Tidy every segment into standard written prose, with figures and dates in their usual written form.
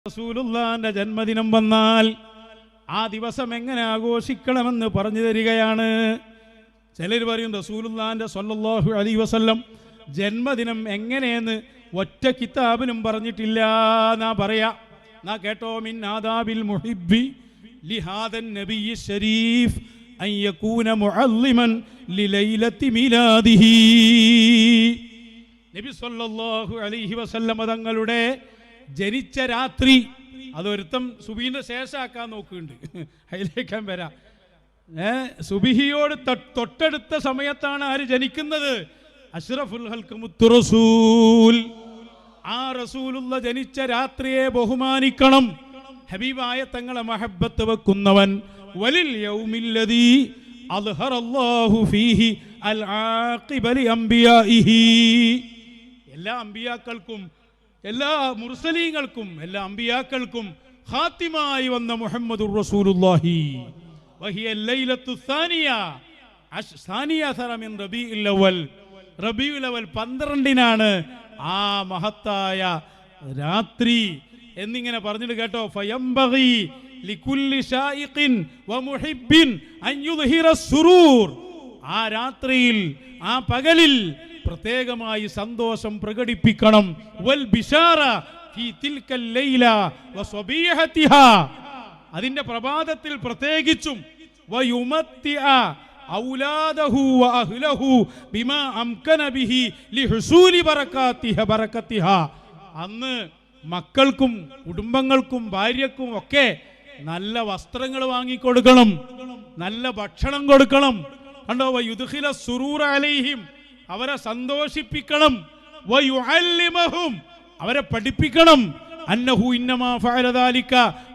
റസൂലുള്ളാഹിന്റെ ജന്മദിനം വന്നാൽ ആ ദിവസം എങ്ങനെ ആഘോഷിക്കണമെന്ന് പറഞ്ഞു തരികയാണ്. ചിലർ പറയും റസൂലുള്ളാഹിന്റെ സ്വല്ലല്ലാഹു അലൈഹി വസല്ലം ജന്മദിനം എങ്ങനെയെന്ന് ഒറ്റ കിതാബിലും പറഞ്ഞിട്ടില്ല എന്നാ പറയാ. നാ കേട്ടോ, മിൻ ആദാബിൽ മുഹിബ്ബി ലിഹാദൻ നബിയ്യി ശരീഫ് അൻ യകൂന മുഅല്ലിമൻ ലിലൈലത്തി മീലാദിഹി. നബി സ്വല്ലല്ലാഹു അലൈഹി വസല്ലം തങ്ങളുടെ ജനിച്ച രാത്രി, അതൊരുത്തം സുബീന്റെ ശേഷമാക്കാൻ നോക്കുന്നുണ്ട്, അതിലേക്കാൻ വരാം. സുബിഹിയോട് തൊട്ടടുത്ത സമയത്താണ് ആര് ജനിക്കുന്നത്? അഷ്റഫുൽ ഖൽഖ് മുത്തു റസൂൽ. ആ റസൂലുള്ള ജനിച്ച രാത്രിയെ ബഹുമാനിക്കണം. ഹബീബായ തങ്ങളെ മഹബ്ബത്ത് വെക്കുന്നവൻ വലിൽ യൗമില്ലദീ അദ്ഹറല്ലാഹു ഫീഹി അൽ ആഖിബ ലി അംബിയാഇഹി. എല്ലാ അംബിയാക്കൾക്കും, എല്ലാ മുർസലീങ്ങൾക്കും, എല്ലാ അംബിയാക്കൾക്കും ഖാത്തിമായി വന്ന മുഹമ്മദുർ റസൂലുള്ളാഹി. വഹിയ ലൈലത്തു സാനിയ മിൻ റബീഉൽ അവൽ. റബീഉൽ അവൽ 12-നാണ് ആ മഹത്തായ രാത്രി എന്നിങ്ങനെ പറഞ്ഞിട്ട് കേട്ടോ. ഫയംബഗി ലികുല്ലി ശായിഖിൻ വമുഹിബ്ബിൻ അൻ യുദ്ഹിറ സുറൂർ. ആ രാത്രിയിൽ, ആ പകലിൽ പ്രത്യേകമായി സന്തോഷം പ്രകടിപ്പിക്കണം. വൽ ബിശാറ ഫീ തിൽക്കൽ ലൈല വസബീഹതിഹാ. അതിന്റെ പ്രഭാതത്തിൽ പ്രത്യേകിച്ചും വയുമത്തിഅ ഔലാദഹു വഅഹ്ലഹു ബിമാ അംകന ബിഹി ലിഹുസൂലി ബറകത്തിഹാ. അന്ന് മക്കൾക്കും കുടുംബങ്ങൾക്കും ഭാര്യക്കും ഒക്കെ നല്ല വസ്ത്രങ്ങൾ വാങ്ങിക്കൊടുക്കണം, നല്ല ഭക്ഷണം കൊടുക്കണം. കണ്ടോ, വയുദ്ഖില സുറൂറ അലൈഹിം, അവരെ സന്തോഷിപ്പിക്കണം. വയുഅല്ലിമഹും, അവരെ പഠിപ്പിക്കണം. അന്നഹു ഇന്നമാ ഫഅല ദാലിക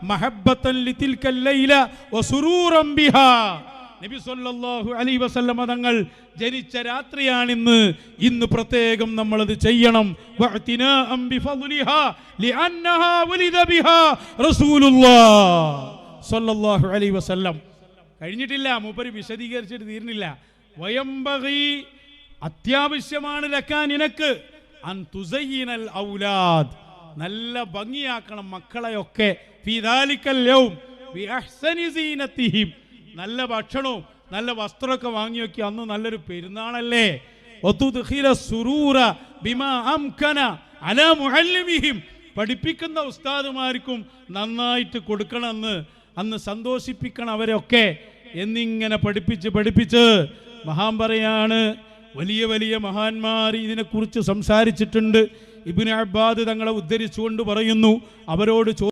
മഹബ്ബതൻ ലിതിൽക്കൽ ലൈല വസുറൂറൻ ബിഹാ. നബി സല്ലല്ലാഹു അലൈഹി വസല്ലം തങ്ങൾ ജനിച്ച രാത്രിയാണിന്ന്. ഇന്ന് പ്രത്യേകം നമ്മളത് ചെയ്യണം. വഅതിനാഅൻ ബിഫദ്ലിഹാ ലിഅന്നഹാ വലിദ ബിഹാ റസൂലുള്ളാഹ് സല്ലല്ലാഹു അലൈഹി വസല്ലം. കഴിഞ്ഞിട്ടില്ല, മൂപ്പര് വിശദീകരിച്ചിട്ട് തീർന്നില്ല. വയംബഗി, അത്യാവശ്യമാണ് ലക്കാ നിനക്ക്, അൻ തുസയ്യിനൽ ഔലാദ്, നല്ല ഭംഗിയാക്കണം മക്കളെയൊക്കെ. ഫീ ദാലിക്കൽ യൗം ബിഅഹ്സനി സീനതിഹിം, നല്ല ഭക്ഷണവും നല്ല വസ്ത്രമൊക്കെ വാങ്ങി വെക്കി. അന്ന് നല്ലൊരു പെരുന്നാളല്ലേ. വതുദ്ഖില സുറൂറ ബിമാ അംകന അലാ മുഅല്ലിമിഹിം, പഠിപ്പിക്കുന്ന ഉസ്താദുമാർക്കും നന്നായിട്ട് കൊടുക്കണമെന്ന്, അന്ന് സന്തോഷിപ്പിക്കണം അവരൊക്കെ എന്നിങ്ങനെ പഠിപ്പിച്ച് മഹാൻ പറയാണ്. വലിയ വലിയ മഹാന്മാർ ഇതിനെക്കുറിച്ച് സംസാരിച്ചിട്ടുണ്ട്. ഇബ്നു അബ്ബാദ് തങ്ങളെ ഉദ്ധരിച്ചുകൊണ്ട് പറയുന്നു, അവരോട്